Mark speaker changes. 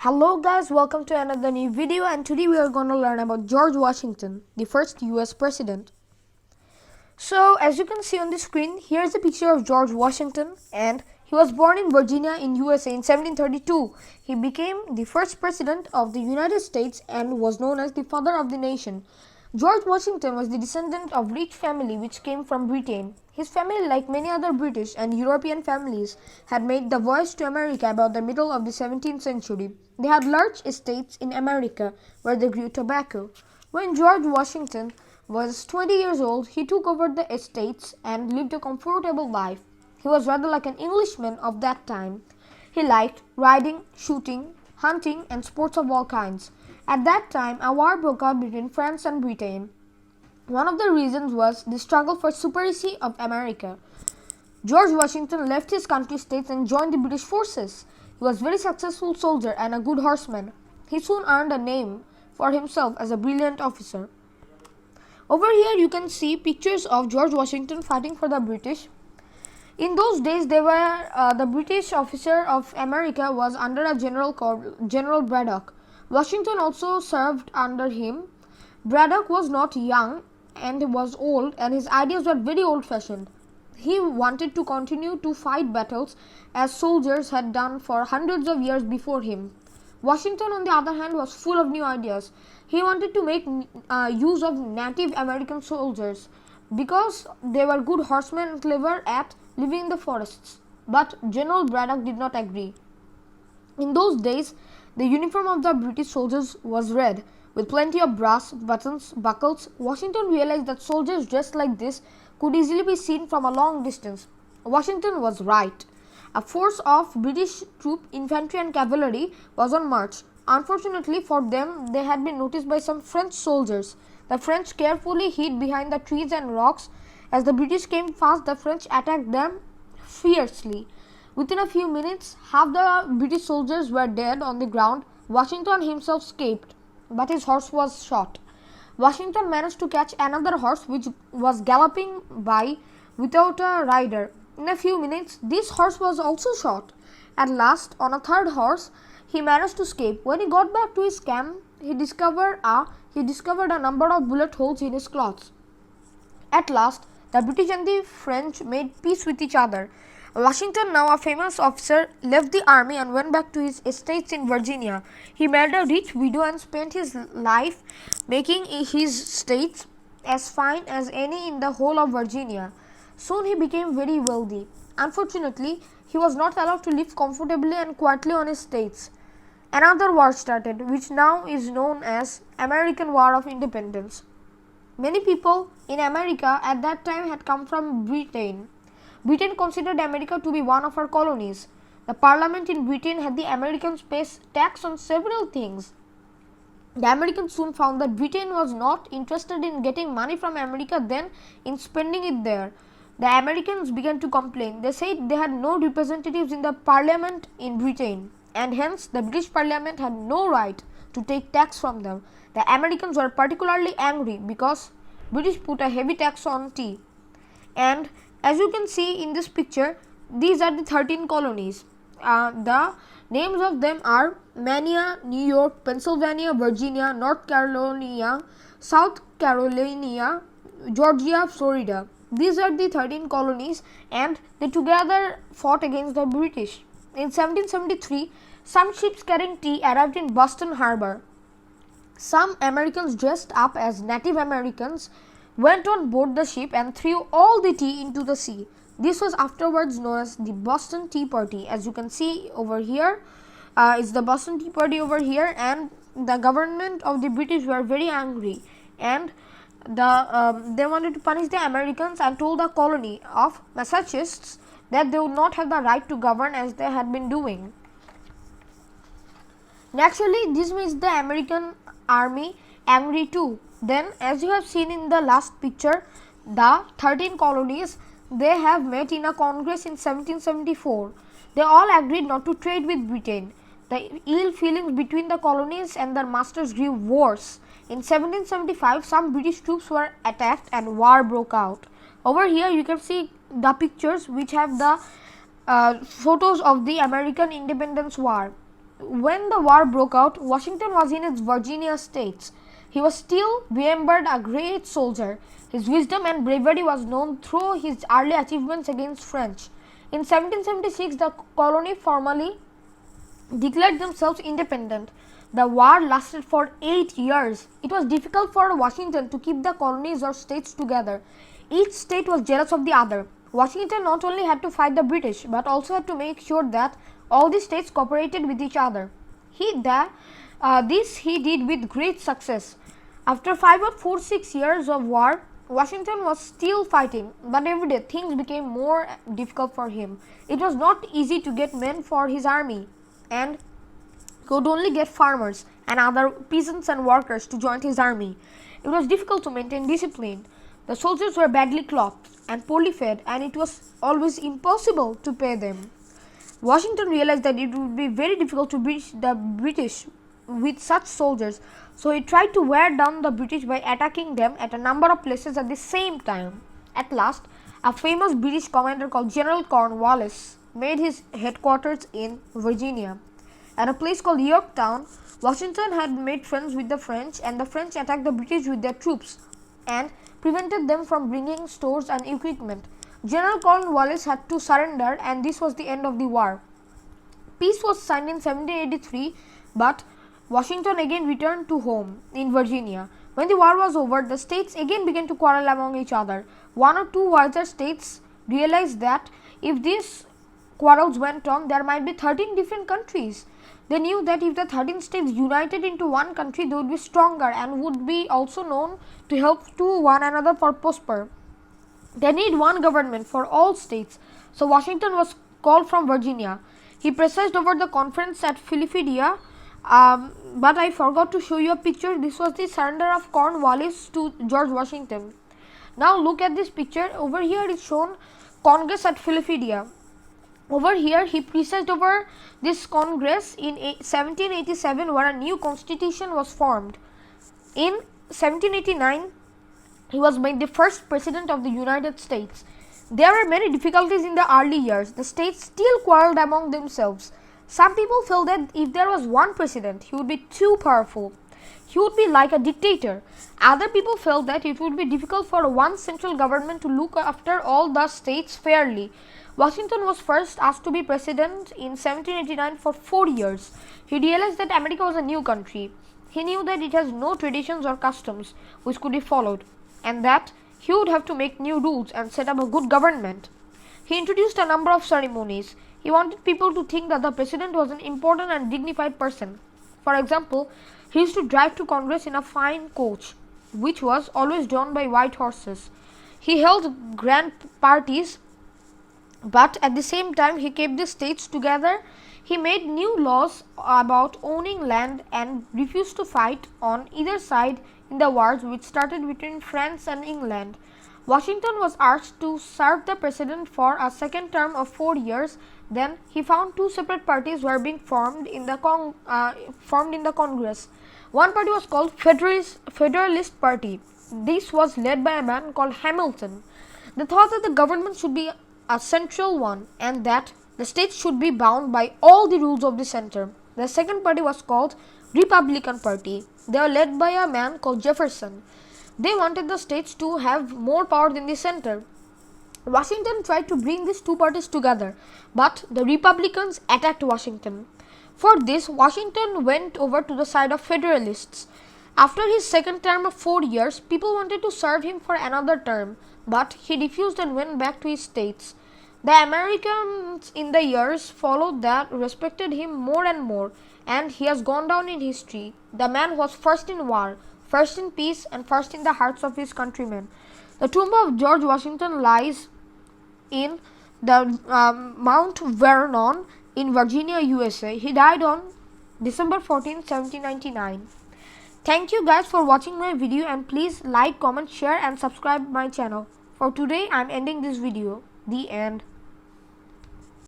Speaker 1: Hello guys, welcome to another new video, and today we are going to learn about George Washington, the first US president. So as you can see on the screen, here is a picture of George Washington, and he was born in Virginia in USA in 1732. He became the first president of the United States and was known as the father of the nation. George Washington was the descendant of rich family which came from Britain. His family, like many other British and European families, had made the voyage to America about the middle of the 17th century. They had large estates in America where they grew tobacco. When George Washington was 20 years old, he took over the estates and lived a comfortable life. He was rather like an Englishman of that time. He liked riding, shooting, hunting, and sports of all kinds. At that time, a war broke out between France and Britain. One of the reasons was the struggle for supremacy of America. George Washington left his country states and joined the British forces. He was a very successful soldier and a good horseman. He soon earned a name for himself as a brilliant officer. Over here you can see pictures of George Washington fighting for the British. In those days, the British officer of America was under a general called General Braddock. Washington also served under him. Braddock was not young and was old, and his ideas were very old-fashioned. He wanted to continue to fight battles as soldiers had done for hundreds of years before him. Washington, on the other hand, was full of new ideas. He wanted to make use of Native American soldiers because they were good horsemen and clever at living in the forests. But General Braddock did not agree. In those days, the uniform of the British soldiers was red, with plenty of brass buttons, buckles. Washington realized that soldiers dressed like this could easily be seen from a long distance. Washington was right. A force of British troop, infantry and cavalry was on march. Unfortunately for them, they had been noticed by some French soldiers. The French carefully hid behind the trees and rocks. As the British came fast, the French attacked them fiercely. Within a few minutes, half the British soldiers were dead on the ground. Washington himself escaped, but his horse was shot. Washington managed to catch another horse which was galloping by without a rider. In a few minutes, this horse was also shot. At last, on a third horse, he managed to escape. When he got back to his camp, he discovered a number of bullet holes in his clothes. At last, the British and the French made peace with each other. Washington, now a famous officer, left the army and went back to his estates in Virginia. He married a rich widow and spent his life making his estates as fine as any in the whole of Virginia. Soon he became very wealthy. Unfortunately, he was not allowed to live comfortably and quietly on his estates. Another war started, which now is known as American War of Independence. Many people in America at that time had come from Britain. Britain considered America to be one of her colonies. The parliament in Britain had the Americans pay tax on several things. The Americans soon found that Britain was not interested in getting money from America than in spending it there. The Americans began to complain. They said they had no representatives in the parliament in Britain, and hence the British parliament had no right to take tax from them. The Americans were particularly angry because British put a heavy tax on tea. And as you can see in this picture, these are the 13 colonies. The names of them are Mania, New York, Pennsylvania, Virginia, North Carolina, South Carolina, Georgia, Florida. These are the 13 colonies, and they together fought against the British. In 1773, some ships carrying tea arrived in Boston Harbor. Some Americans dressed up as Native Americans went on board the ship and threw all the tea into the sea. This was afterwards known as the Boston Tea Party. As you can see over here, is the Boston Tea Party over here, and the government of the British were very angry, and they wanted to punish the Americans and told the colony of Massachusetts that they would not have the right to govern as they had been doing. Naturally, this makes the American army angry too. Then, as you have seen in the last picture, the 13 colonies, they have met in a congress in 1774. They all agreed not to trade with Britain. The ill feelings between the colonies and their masters grew worse. In 1775, some British troops were attacked and war broke out. Over here you can see the pictures which have the photos of the American Independence War. when the war broke out, Washington was in his Virginia states. He was still remembered a great soldier. His wisdom and bravery was known through his early achievements against French. In 1776, the colony formally declared themselves independent. The war lasted for 8 years. It was difficult for Washington to keep the colonies or states together. Each state was jealous of the other. Washington not only had to fight the British but also had to make sure that all the states cooperated with each other. This he did with great success. After 5 or 6 years of war, Washington was still fighting, but every day things became more difficult for him. It was not easy to get men for his army, and could only get farmers and other peasants and workers to join his army. It was difficult to maintain discipline. The soldiers were badly clothed and poorly fed, and it was always impossible to pay them. Washington realized that it would be very difficult to beat the British with such soldiers, so he tried to wear down the British by attacking them at a number of places at the same time. At last, a famous British commander called General Cornwallis made his headquarters in Virginia. At a place called Yorktown, Washington had made friends with the French, and the French attacked the British with their troops and prevented them from bringing stores and equipment. General Cornwallis had to surrender, and this was the end of the war. Peace was signed in 1783, but Washington again returned to home in Virginia. When the war was over, the states again began to quarrel among each other. One or two wiser states realized that if these quarrels went on, there might be 13 different countries. They knew that if the 13 states united into one country, they would be stronger and would be also known to help to one another for prosper. They need one government for all states, so Washington was called from Virginia. He presided over the conference at Philadelphia, but I forgot to show you a picture. This was the surrender of Cornwallis to George Washington. Now look at this picture. Over here is shown Congress at Philadelphia. Over here he presided over this Congress in 1787, where a new constitution was formed. In 1789, he was made the first president of the United States. There were many difficulties in the early years. The states still quarreled among themselves. Some people felt that if there was one president, he would be too powerful. He would be like a dictator. Other people felt that it would be difficult for one central government to look after all the states fairly. Washington was first asked to be president in 1789 for 4 years. He realized that America was a new country. He knew that it has no traditions or customs which could be followed, and that he would have to make new rules and set up a good government. He introduced a number of ceremonies. He wanted people to think that the president was an important and dignified person. For example, he used to drive to Congress in a fine coach, which was always drawn by white horses. He held grand parties, but at the same time he kept the states together. He made new laws about owning land and refused to fight on either side in the wars which started between France and England. Washington was asked to serve the president for a second term of 4 years. Then he found two separate parties were being formed in the Congress. One party was called Federalist Party. This was led by a man called Hamilton. They thought that the government should be a central one and that the states should be bound by all the rules of the center. The second party was called Republican Party. They were led by a man called Jefferson. They wanted the states to have more power than the center. Washington tried to bring these two parties together, but the Republicans attacked Washington. For this, Washington went over to the side of Federalists. After his second term of 4 years, people wanted to serve him for another term, but he refused and went back to his states. The Americans in the years followed that respected him more and more, and he has gone down in history. The man was first in war, first in peace, and first in the hearts of his countrymen. The tomb of George Washington lies in the Mount Vernon in Virginia, USA. He died on December 14, 1799. Thank you guys for watching my video, and please like, comment, share and subscribe my channel. For today, I am ending this video. The end.